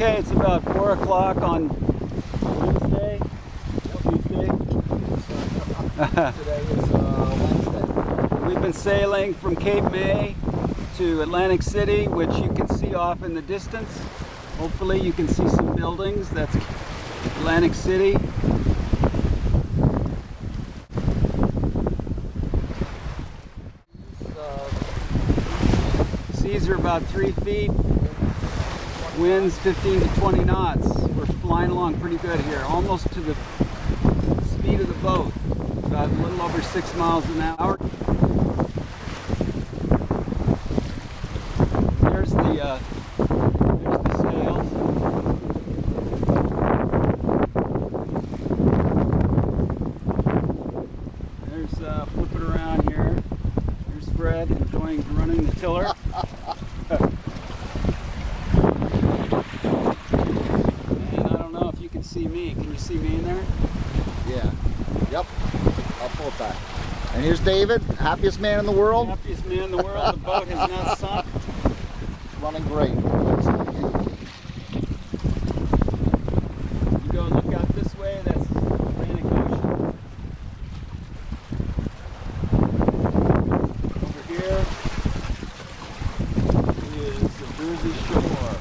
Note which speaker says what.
Speaker 1: Okay, it's about 4 o'clock on Wednesday. Tuesday.
Speaker 2: Today is Wednesday.
Speaker 1: We've been sailing from Cape May to Atlantic City, which you can see off in the distance. Hopefully you can see some buildings. That's Atlantic City. Seas are about 3 feet. Winds 15 to 20 knots. We're flying along pretty good here, almost to the speed of the boat, about a little over 6 miles an hour. There's the sails. There's flipping around here. There's Fred enjoying running the tiller. See me. Can you see me in there?
Speaker 2: Yeah. Yep. I'll pull it back. And here's David, happiest man in the world.
Speaker 1: Happiest man in the world. The boat has not sunk.
Speaker 2: It's running great.
Speaker 1: You go look out this way, that's Atlantic Ocean. Over here is the Jersey Shore.